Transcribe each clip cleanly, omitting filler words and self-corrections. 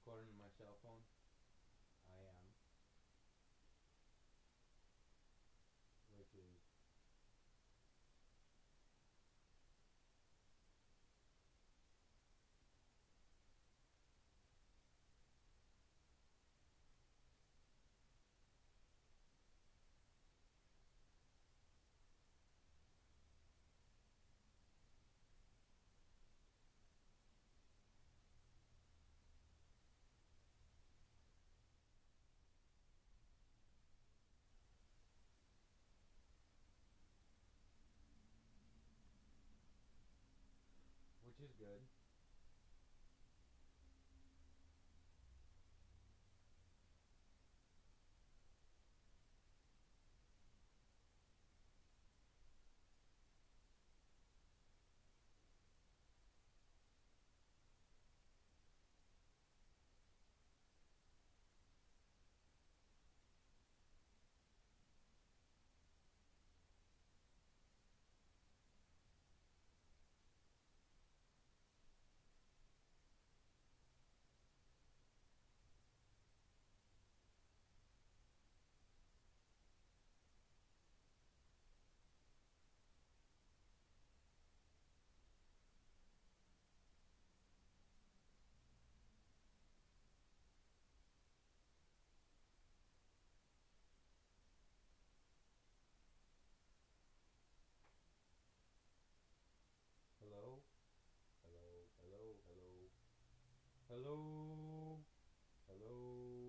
recording my cell phone? I am. Which is which is good. Hello? Hello? Hello? Hello? Hello? Hello?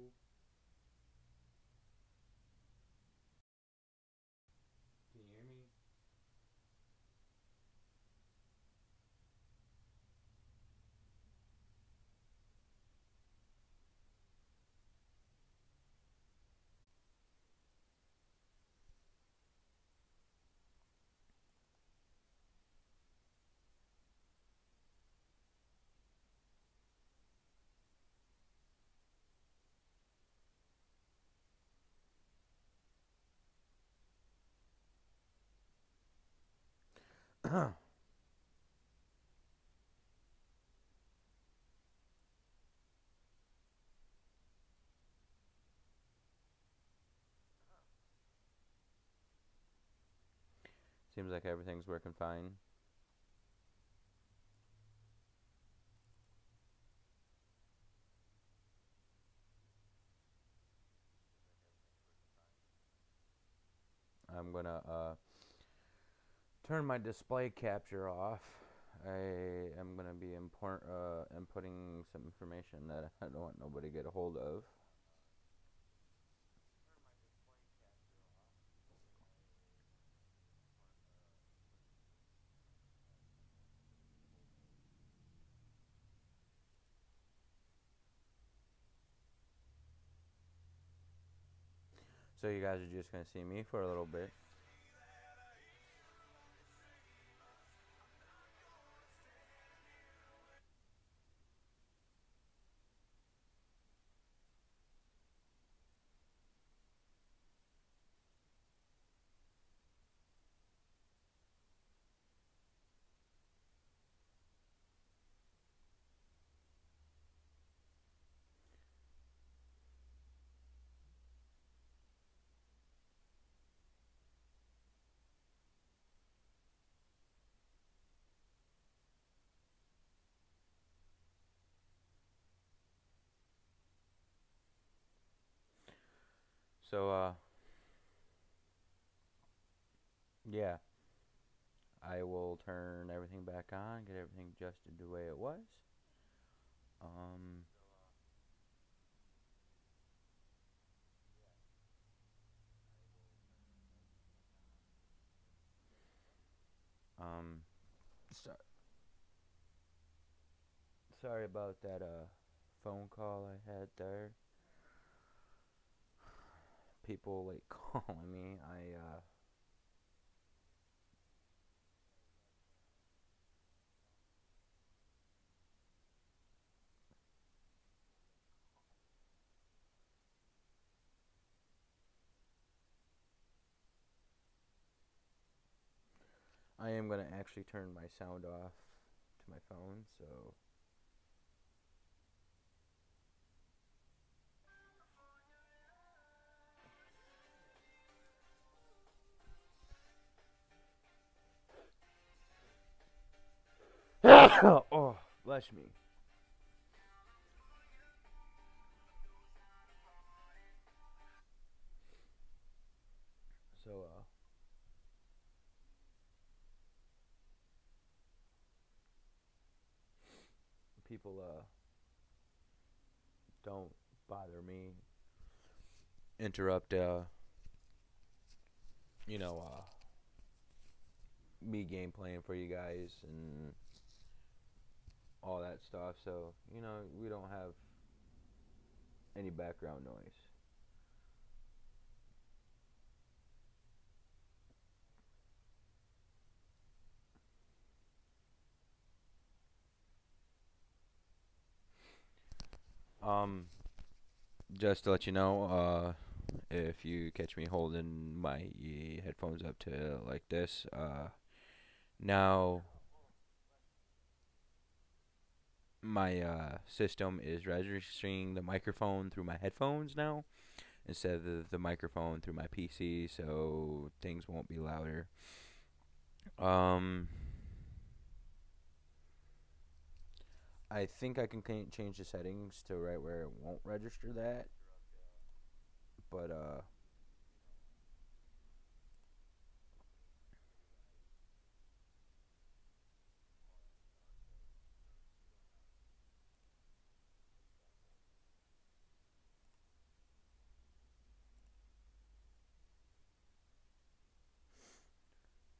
Can you hear me? Seems like everything's working fine. I'm gonna turn my display capture off. I am gonna be inputting some information that I don't want nobody to get a hold of. So you guys are just gonna see me for a little bit. So yeah, I will turn everything back on, get everything adjusted the way it was. Um, um, so, sorry about that phone call I had there. People like calling me. I am gonna actually turn my sound off to my phone. So Oh, bless me. So, people, don't bother me. Interrupt, you know, me game playing for you guys and all that stuff. So, we don't have any background noise. Um, just to let you know, if you catch me holding my headphones up to like this, now my system is registering the microphone through my headphones now instead of the microphone through my PC, so things won't be louder. Um, I think I can change the settings to right where it won't register that, but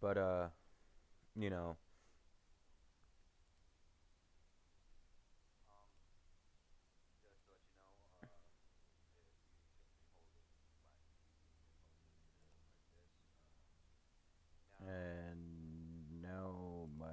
but you know, and now my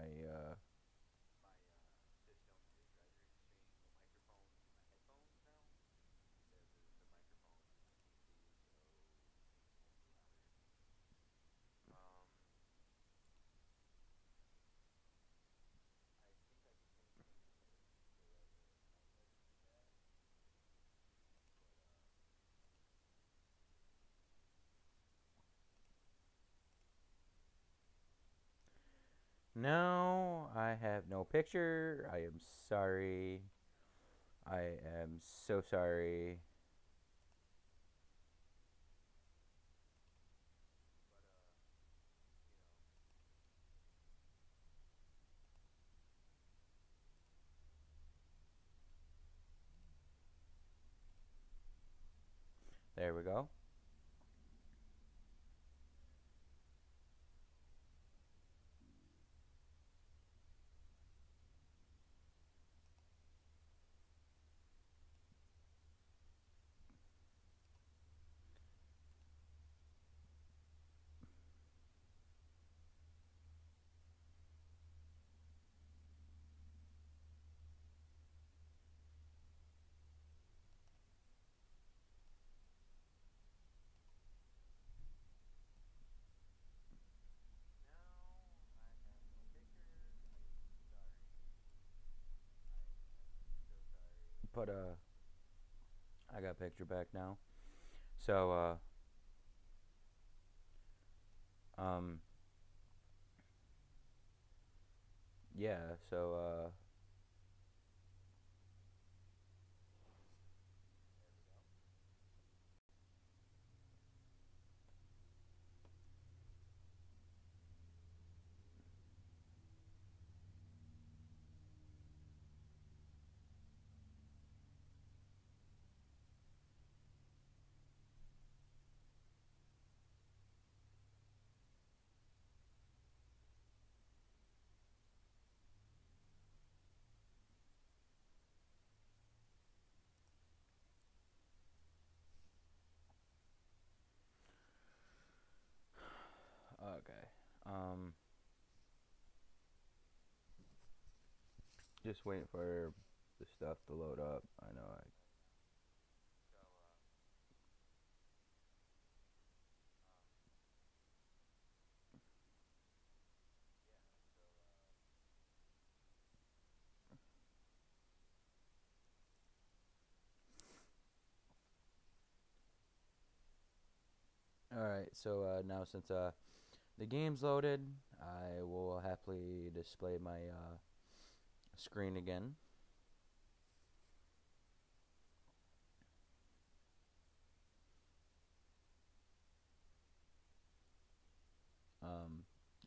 now I have no picture. I am sorry. I am so sorry. There we go. But I got picture back now. So um yeah, so okay. Just waiting for the stuff to load up. I know I All right, so now since the game's loaded, I will happily display my screen again.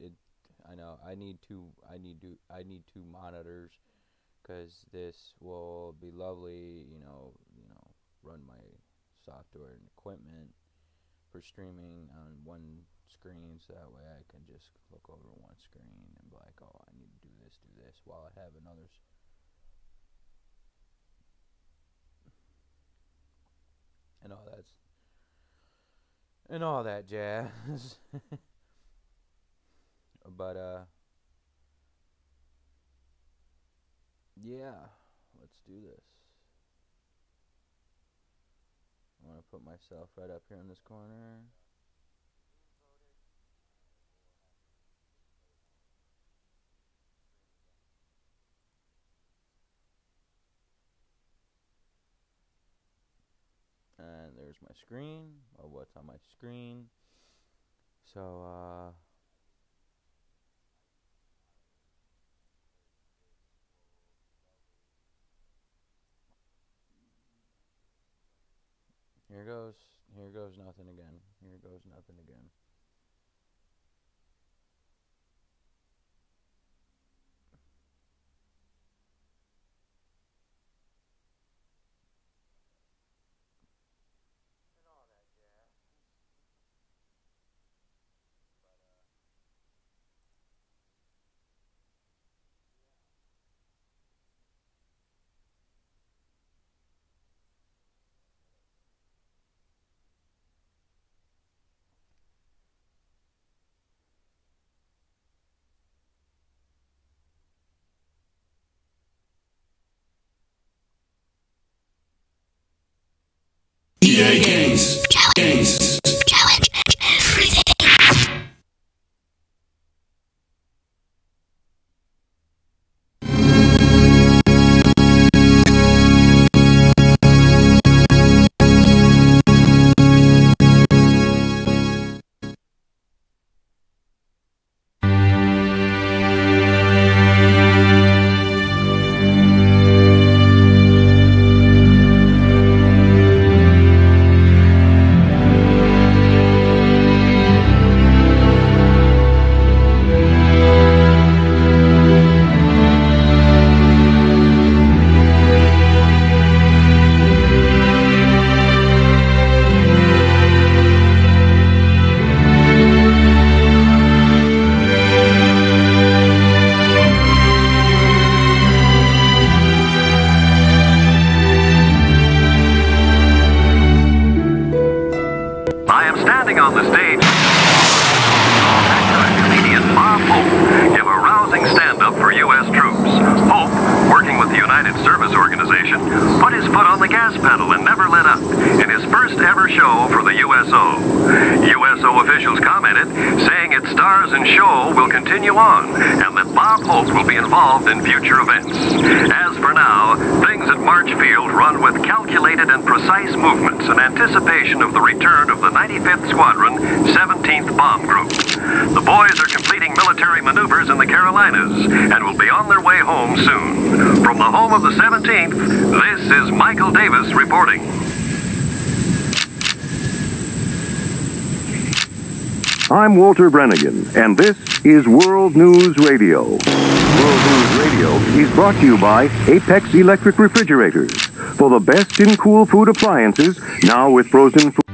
It. I know. I need two monitors, because this will be lovely. Run my software and equipment for streaming on one screen, so that way I can just look over one screen and be like, oh, I need to do this, while I have another. And all that jazz. But yeah, let's do this. I want to put myself right up here in this corner. And there's my screen of what's on my screen. So, here goes nothing again. Here goes nothing again. EA Games. Challenge everything. On the stage, comedian Bob Hope give a rousing stand-up for U.S. troops. Hope, working with the United Service Organization, put his foot on the gas pedal and never let up in his first ever show for the USO. USO officials commented, saying its stars and show will continue on, and that Bob Hope will be involved in future events. As for now, things at March Field run with calculated and precise movements in anticipation of the return of the 95th Squadron, 17th Bomb Group. The boys are completing military maneuvers in the Carolinas and will be on their way home soon. From the home of the 17th, this is Michael Davis reporting. I'm Walter Brennigan, and this is World News Radio. World News Radio is brought to you by Apex Electric Refrigerators. For the best in cool food appliances, now with frozen food.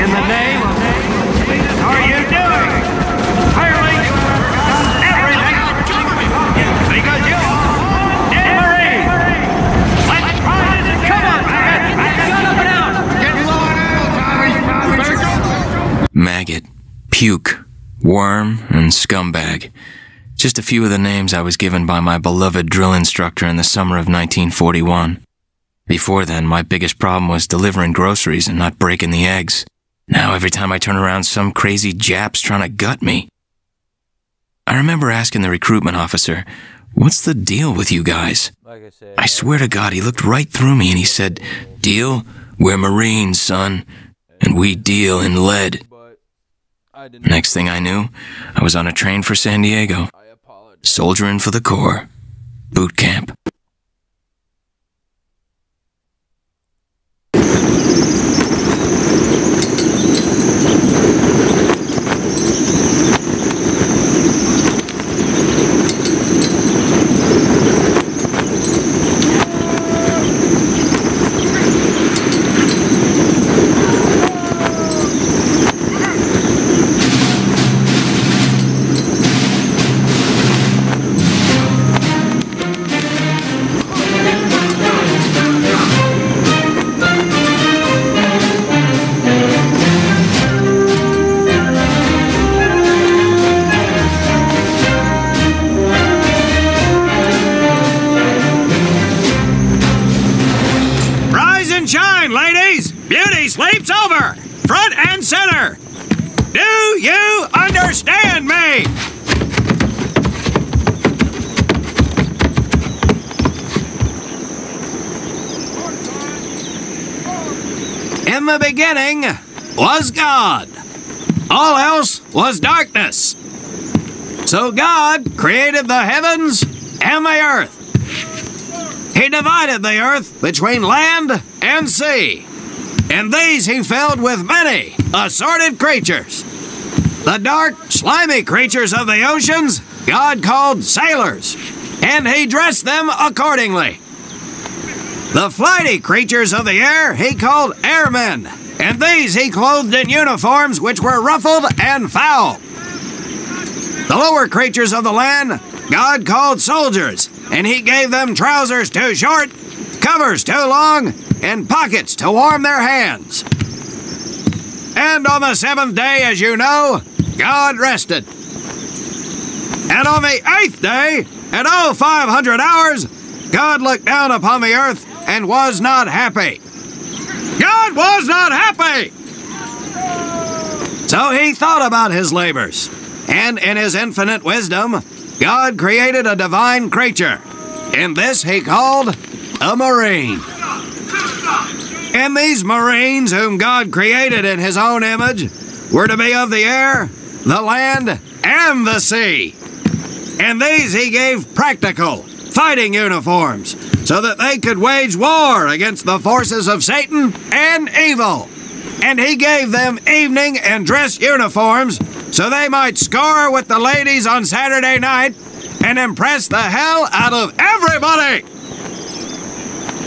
in the name of are you doing? Clearly you have forgotten everything because you are dead Marine. Let's try this. Come on, Maggot. Shut up and out. Get low now, Tommy. Maggot, puke, worm, and scumbag. Just a few of the names I was given by my beloved drill instructor in the summer of 1941. Before then, my biggest problem was delivering groceries and not breaking the eggs. Now every time I turn around, some crazy Jap's trying to gut me. I remember asking the recruitment officer, "What's the deal with you guys?" Like I said, I swear to God, he looked right through me and he said, "Deal? We're Marines, son, and we deal in lead." but I didn't. Next thing I knew, I was on a train for San Diego, I apologize. soldiering for the Corps. Boot camp. Sleep's over! Front and center! Do you understand me? In the beginning was God. All else was darkness. So God created the heavens and the earth. He divided the earth between land and sea. And these he filled with many assorted creatures. The dark, slimy creatures of the oceans God called sailors, and he dressed them accordingly. The flighty creatures of the air he called airmen, and these he clothed in uniforms which were ruffled and foul. The lower creatures of the land God called soldiers, and he gave them trousers too short, covers too long, and pockets to warm their hands. And on the seventh day, as you know, God rested. And on the eighth day, at 0500 hours, God looked down upon the earth and was not happy. God was not happy! So he thought about his labors, and in his infinite wisdom, God created a divine creature, and this he called a Marine. And these Marines, whom God created in his own image, were to be of the air, the land, and the sea. And these he gave practical, fighting uniforms, so that they could wage war against the forces of Satan and evil. And he gave them evening and dress uniforms, so they might score with the ladies on Saturday night and impress the hell out of everybody.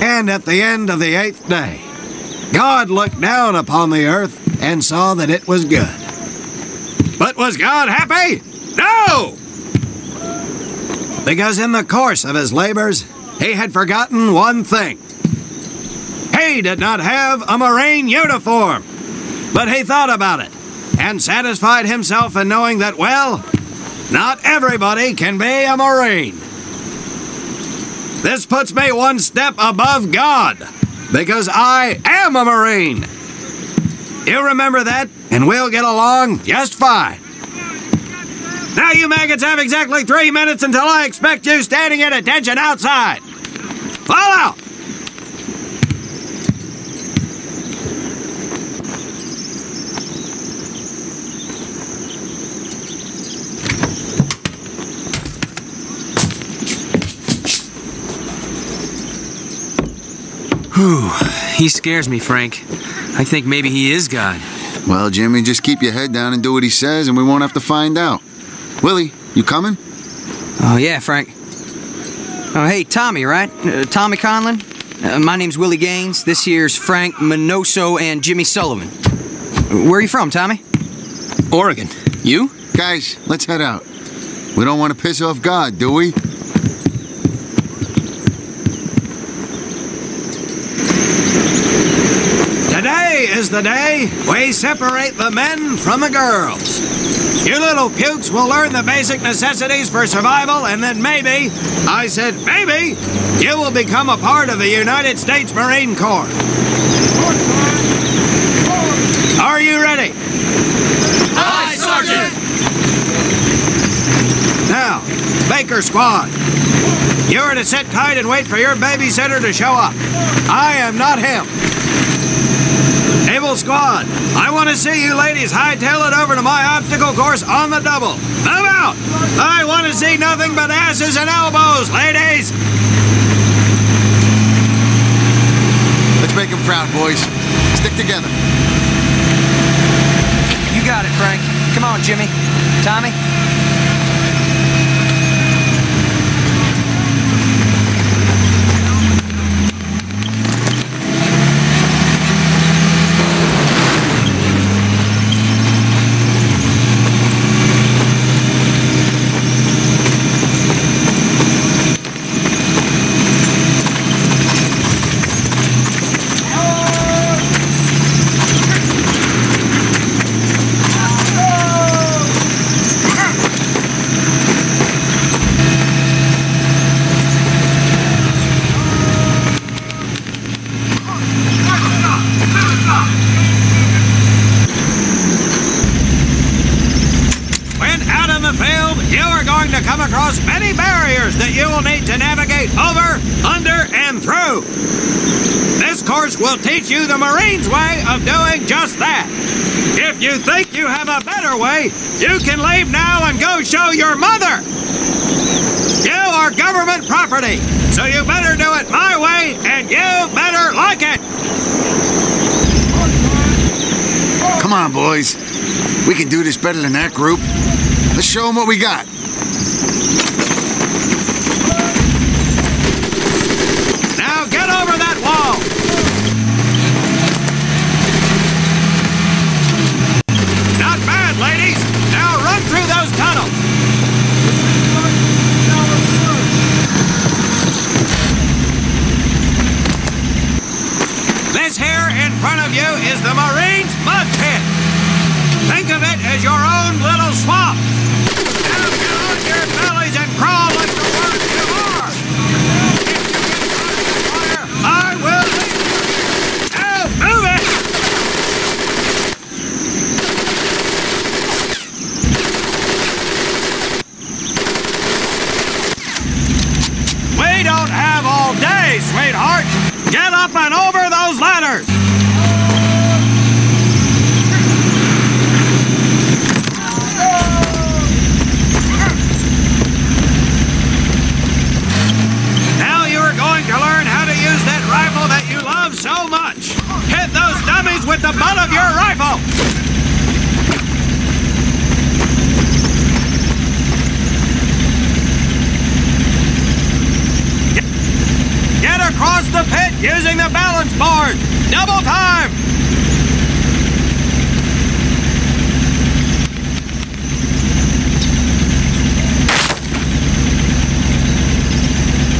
And at the end of the eighth day, God looked down upon the earth and saw that it was good. But was God happy? No! Because in the course of his labors, he had forgotten one thing. He did not have a Marine uniform, but he thought about it and satisfied himself in knowing that, well, not everybody can be a Marine. This puts me one step above God, because I am a Marine. You remember that, and we'll get along just fine. Now you maggots have exactly 3 minutes until I expect you standing at attention outside. Fall out! Whew, he scares me, Frank. I think maybe he is God. Well, Jimmy, just keep your head down and do what he says, and we won't have to find out. Willie, you coming? Oh, yeah, Frank. Oh, hey, Tommy, right? Tommy Conlon? My name's Willie Gaines. This here's Frank Minoso and Jimmy Sullivan. Where are you from, Tommy? Oregon. You? Guys, let's head out. We don't want to piss off God, do we? Today is the day we separate the men from the girls. You little pukes will learn the basic necessities for survival, and then maybe, I said maybe, you will become a part of the United States Marine Corps. Are you ready? Aye, Sergeant! Now, Baker Squad, you are to sit tight and wait for your babysitter to show up. I am not him. Naval Squad, I want to see you ladies hightail it over to my obstacle course on the double. Move out! I want to see nothing but asses and elbows, ladies! Let's make them proud, boys. Stick together. You got it, Frank. Come on, Jimmy. Tommy? Come across many barriers that you will need to navigate over, under, and through. This course will teach you the Marines' way of doing just that. If you think you have a better way, you can leave now and go show your mother. You are government property, so you better do it my way, and you better like it. Come on, boys. We can do this better than that group. Let's show them what we got. Now get over that wall! Not bad, ladies! Now run through those tunnels! This here in front of you is the Marines' mud pit! Think of it as your own little swamp! Now get on your bellies and crawl like the worms you are! If you get caught in fire, I will leave you! Now move it! We don't have all day, sweetheart! Get up and over those ladders! To learn how to use that rifle that you love so much. Hit those dummies with the butt of your rifle. Get across the pit using the balance board. Double time.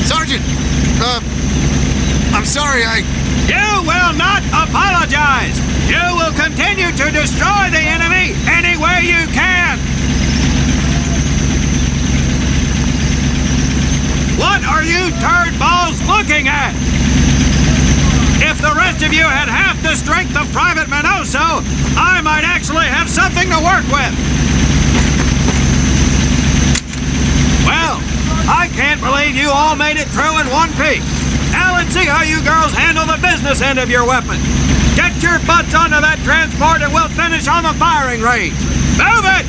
Sergeant! I'm sorry, You will not apologize! You will continue to destroy the enemy any way you can! What are you turd balls looking at? If the rest of you had half the strength of Private Minoso, I might actually have something to work with! Well, I can't believe you all made it through in one piece. Now let's see how you girls handle the business end of your weapon. Get your butts onto that transport and we'll finish on the firing range. Move it!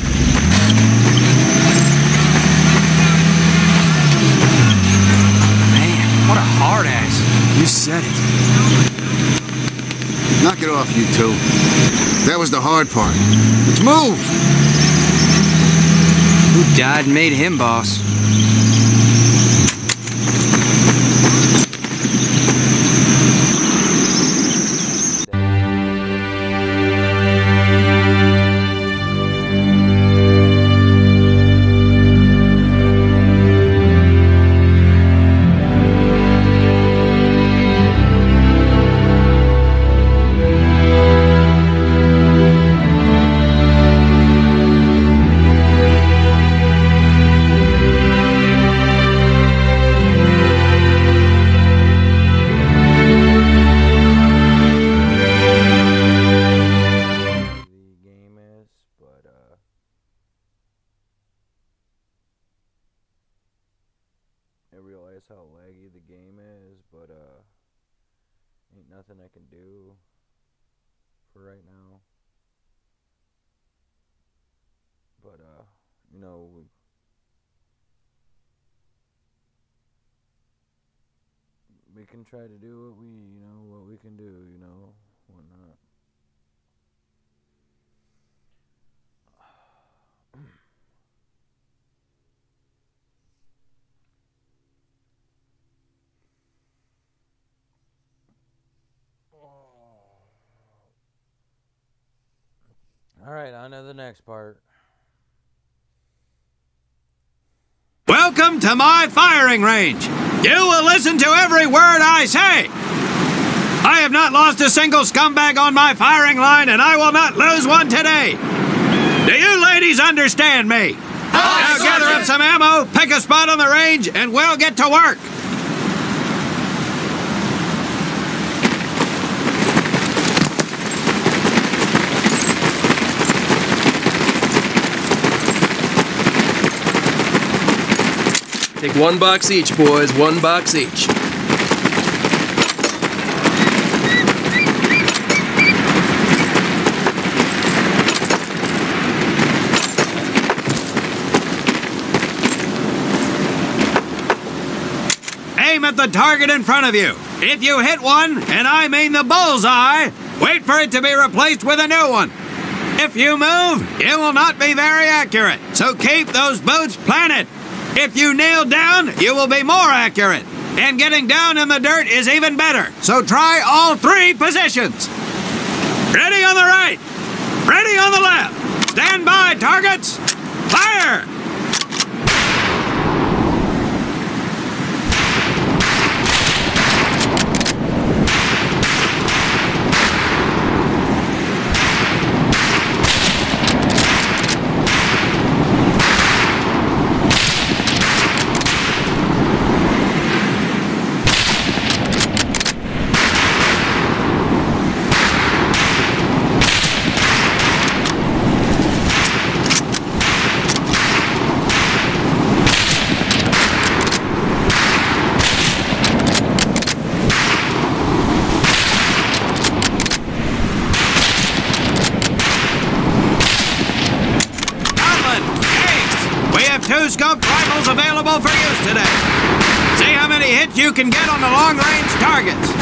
Man, what a hard ass. You said it. knock it off, you two. That was the hard part. Let's move! Who died and made him boss? game is, but ain't nothing I can do for right now. But you know, we can try to do what we can do, whatnot. Alright, on to the next part. Welcome to my firing range. You will listen to every word I say. I have not lost a single scumbag on my firing line, and I will not lose one today. Do you ladies understand me? Now gather up some ammo, pick a spot on the range, and we'll get to work. Take 1 box each, boys. 1 box each. Aim at the target in front of you. If you hit one, and I mean the bullseye, wait for it to be replaced with a new one. If you move, it will not be very accurate, so keep those boots planted. If you nail down, you will be more accurate. And getting down in the dirt is even better, so try all 3 positions. Ready on the right. Ready on the left. Stand by, targets. Fire! Scoped rifles available for use today. See how many hits you can get on the long-range targets.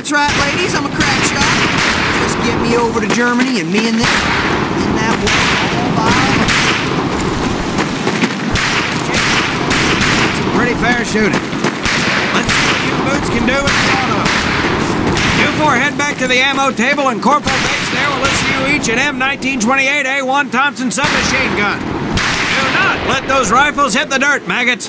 That's right, ladies, I'm a crack shot. Just get me over to Germany and me and this in that war all by That's some pretty fair shooting. Let's see what you boots can do with the auto. You 4 head back to the ammo table, and Corporal Bates there will issue you each an M1928A1 Thompson submachine gun. Do not let those rifles hit the dirt, maggots.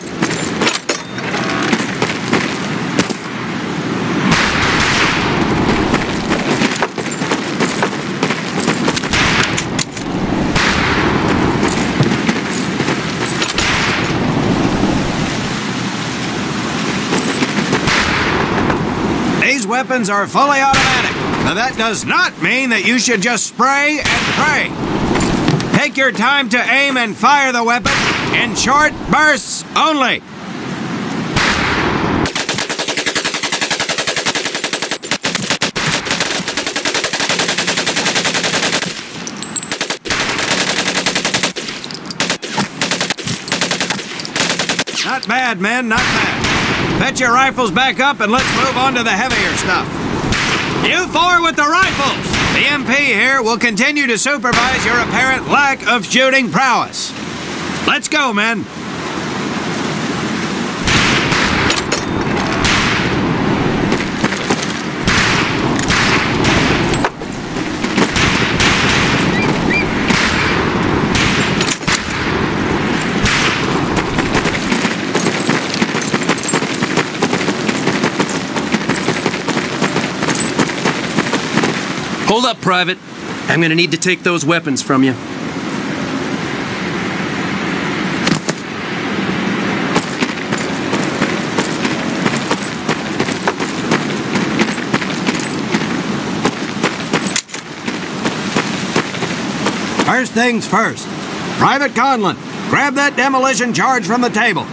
Weapons are fully automatic. Now that does not mean that you should just spray and pray. Take your time to aim and fire the weapon in short bursts only. Not bad, men, not bad. Fetch your rifles back up and let's move on to the heavier stuff. You four with the rifles! The MP here will continue to supervise your apparent lack of shooting prowess. Let's go, men. Hold up, Private. I'm gonna need to take those weapons from you. First things first. Private Conlon, grab that demolition charge from the table.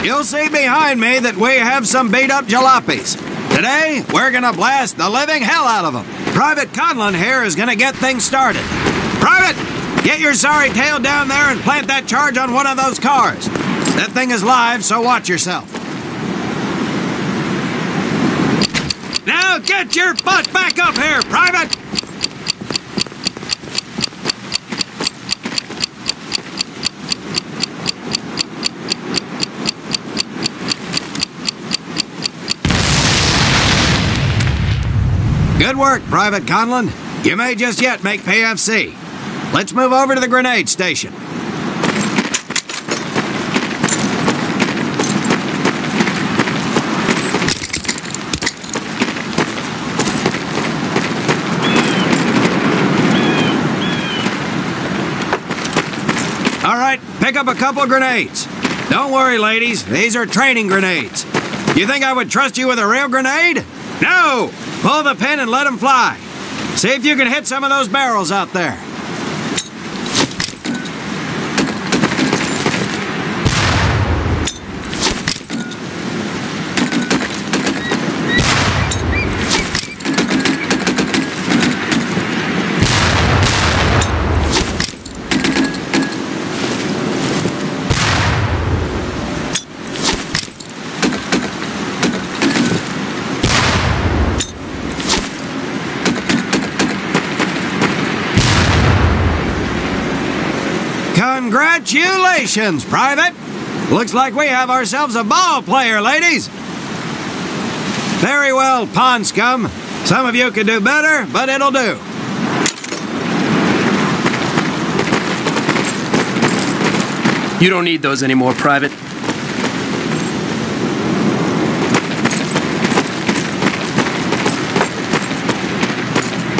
You'll see behind me that we have some beat-up jalopies. Today, we're gonna blast the living hell out of them. Private Conlon here is gonna get things started. Private, get your sorry tail down there and plant that charge on one of those cars. That thing is live, so watch yourself. Now get your butt back up here, Private! Good work, Private Conlon. You may just yet make PFC. Let's move over to the grenade station. All right, pick up a couple of grenades. Don't worry, ladies. These are training grenades. You think I would trust you with a real grenade? No! Pull the pin and let them fly. See if you can hit some of those barrels out there. Congratulations, Private! Looks like we have ourselves a ball player, ladies! Very well, pond scum. Some of you could do better, but it'll do. You don't need those anymore, Private.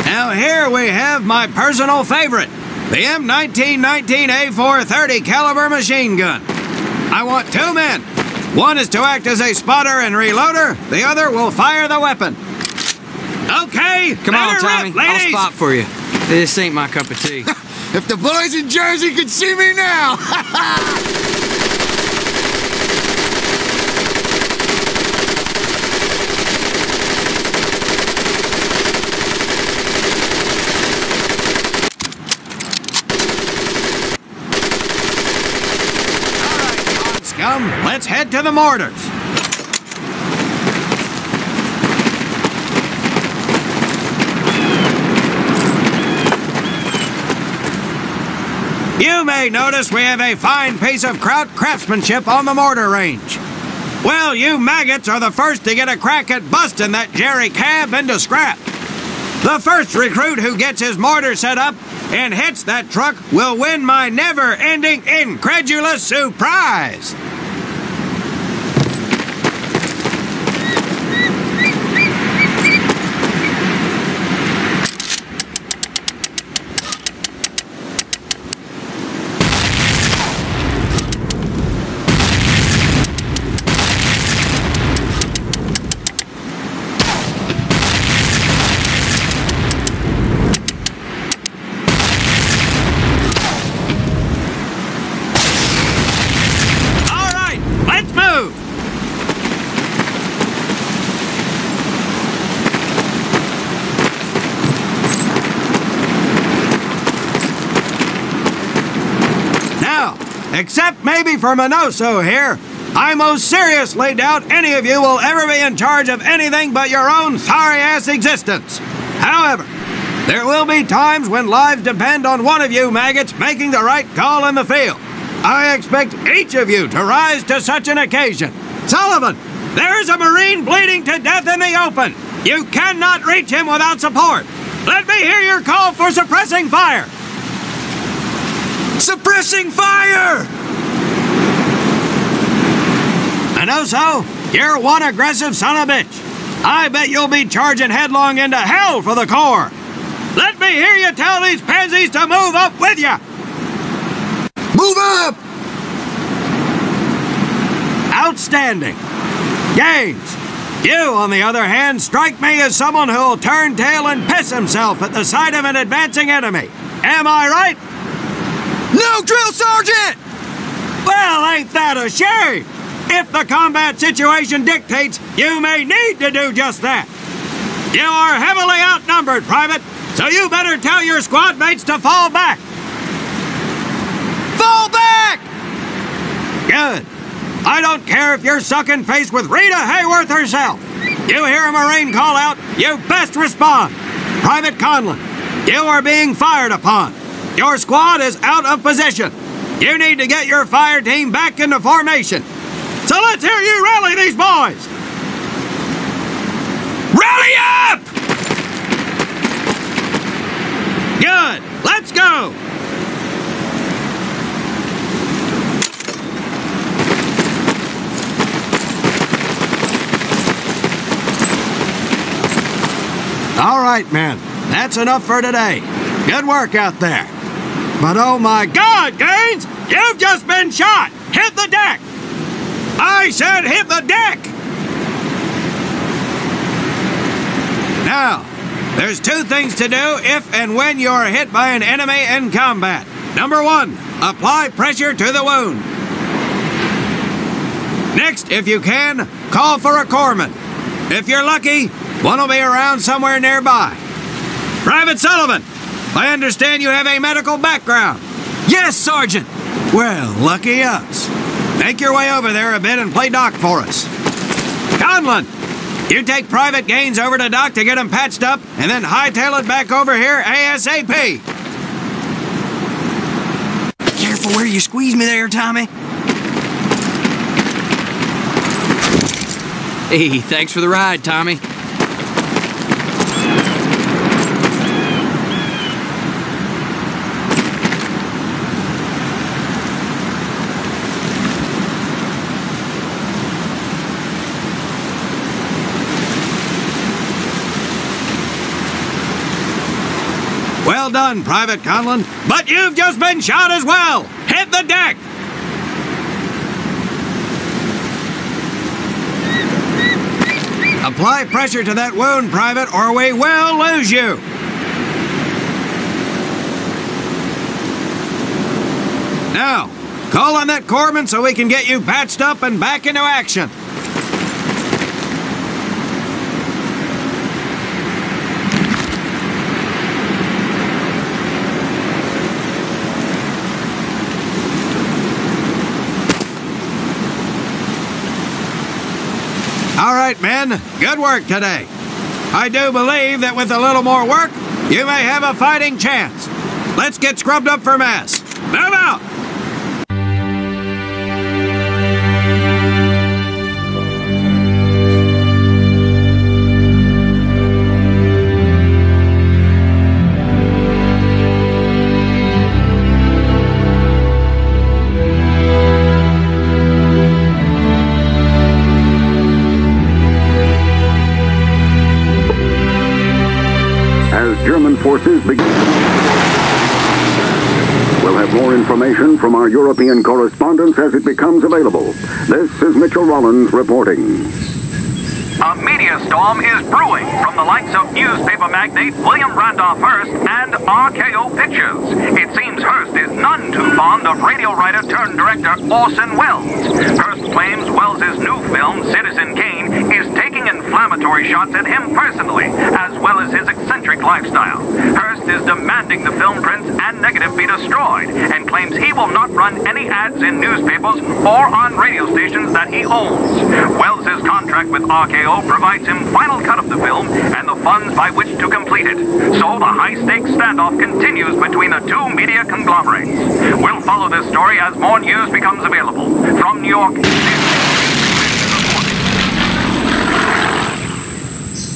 Now here we have my personal favorite. The M1919A430 caliber machine gun. I want two men. One is to act as a spotter and reloader. The other will fire the weapon. Okay, come on, Tommy. Ladies. I'll spot for you. This ain't my cup of tea. If the boys in Jersey could see me now! Let's head to the mortars. You may notice we have a fine piece of Kraut craftsmanship on the mortar range. Well, you maggots are the first to get a crack at busting that Jerry cab into scrap. The first recruit who gets his mortar set up and hits that truck will win my never-ending incredulous surprise. Except maybe for Minoso here. I most seriously doubt any of you will ever be in charge of anything but your own sorry-ass existence. However, there will be times when lives depend on one of you maggots making the right call in the field. I expect each of you to rise to such an occasion. Sullivan, there is a Marine bleeding to death in the open. You cannot reach him without support. Let me hear your call for suppressing fire. Suppressing fire! I know so. You're one aggressive son of a bitch. I bet you'll be charging headlong into hell for the Corps. Let me hear you tell these pansies to move up with you. Move up! Outstanding. Gaines, you, on the other hand, strike me as someone who'll turn tail and piss himself at the sight of an advancing enemy. Am I right? No, Drill Sergeant! Well, ain't that a shame? If the combat situation dictates, you may need to do just that. You are heavily outnumbered, Private, so you better tell your squad mates to fall back. Fall back! Good. I don't care if you're sucking face with Rita Hayworth herself. You hear a Marine call out, you best respond. Private Conlon, you are being fired upon. Your squad is out of position. You need to get your fire team back into formation. So let's hear you rally these boys. Rally up! Good. Let's go. All right, men. That's enough for today. Good work out there. But oh my God, Gaines! You've just been shot! Hit the deck! I said hit the deck! Now, there's two things to do if and when you are hit by an enemy in combat. Number one, apply pressure to the wound. Next, if you can, call for a corpsman. If you're lucky, one will be around somewhere nearby. Private Sullivan, I understand you have a medical background. Yes, Sergeant. Well, lucky us. Make your way over there a bit and play Doc for us. Conlon, you take Private Gaines over to Doc to get him patched up, and then hightail it back over here ASAP. Careful where you squeeze me there, Tommy. Hey, thanks for the ride, Tommy. Well done, Private Conlon, but you've just been shot as well. Hit the deck. Apply pressure to that wound, Private, or we will lose you. Now, call on that corpsman so we can get you patched up and back into action. All right, men, good work today. I do believe that with a little more work, you may have a fighting chance. Let's get scrubbed up for mass. Move out! German forces begin. We'll have more information from our European correspondents as it becomes available. This is Mitchell Rollins reporting. A media storm is brewing from the likes of newspaper magnate William Randolph Hearst and RKO Pictures. It seems Hearst is none too fond of radio writer turned director Orson Welles. Hearst claims Welles' new film, Citizen Kane, is taking inflammatory shots at him personally, as well as his eccentric lifestyle. Hearst is demanding the film prints and negative be destroyed, and claims he will not write run any ads in newspapers or on radio stations that he owns. Wells's contract with RKO provides him final cut of the film and the funds by which to complete it. So the high-stakes standoff continues between the two media conglomerates. We'll follow this story as more news becomes available. From New York,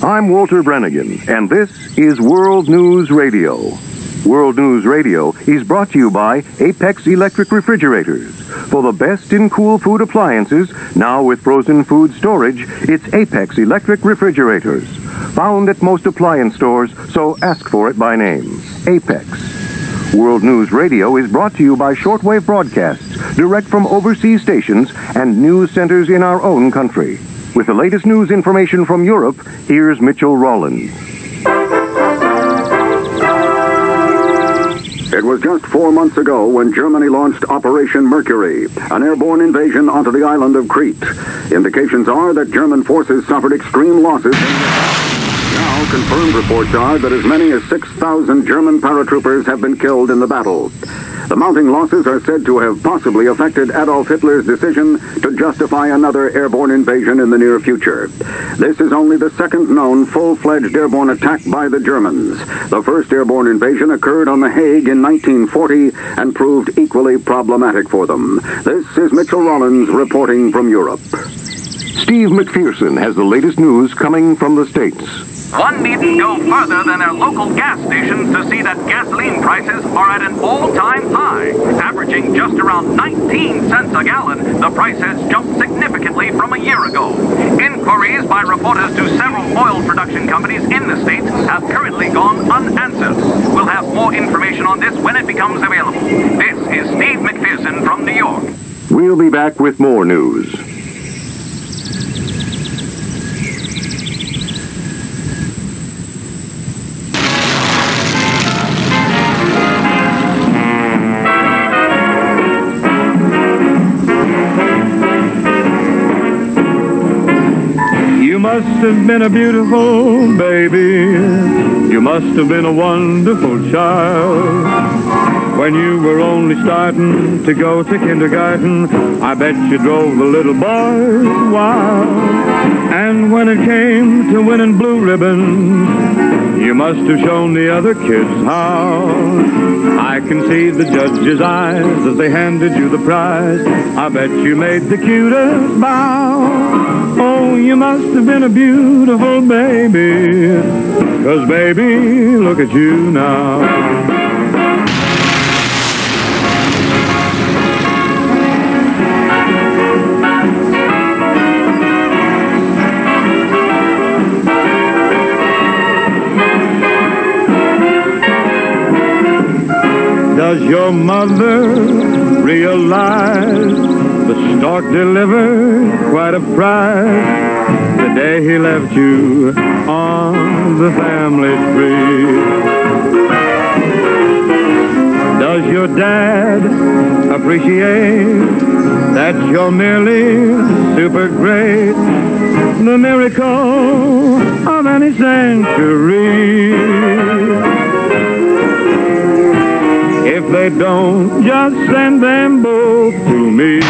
I'm Walter Brennigan, and this is World News Radio. World News Radio is brought to you by Apex Electric Refrigerators. For the best in cool food appliances, now with frozen food storage, it's Apex Electric Refrigerators. Found at most appliance stores, so ask for it by name. Apex. World News Radio is brought to you by shortwave broadcasts, direct from overseas stations and news centers in our own country. With the latest news information from Europe, here's Mitchell Rollins. It was just 4 months ago when Germany launched Operation Mercury, an airborne invasion onto the island of Crete. Indications are that German forces suffered extreme losses. Now, confirmed reports are that as many as 6,000 German paratroopers have been killed in the battle. The mounting losses are said to have possibly affected Adolf Hitler's decision to justify another airborne invasion in the near future. This is only the second known full-fledged airborne attack by the Germans. The first airborne invasion occurred on The Hague in 1940 and proved equally problematic for them. This is Mitchell Rollins reporting from Europe. Steve McPherson has the latest news coming from the States. One needn't go further than our local gas stations to see that gasoline prices are at an all-time high. Averaging just around 19 cents a gallon, the price has jumped significantly from a year ago. Inquiries by reporters to several oil production companies in the States have currently gone unanswered. We'll have more information on this when it becomes available. This is Steve McPherson from New York. We'll be back with more news. You must have been a beautiful baby. You must have been a wonderful child. When you were only starting to go to kindergarten, I bet you drove the little boys wild. And when it came to winning blue ribbons, you must have shown the other kids how. I can see the judge's eyes as they handed you the prize. I bet you made the cutest bow. Oh, you must have been a beautiful baby, 'cause baby, look at you now. Does your mother realize the stork delivered quite a prize the day he left you on the family tree? Does your dad appreciate that you're merely super great, the miracle of any century? If they don't, just send them both to me.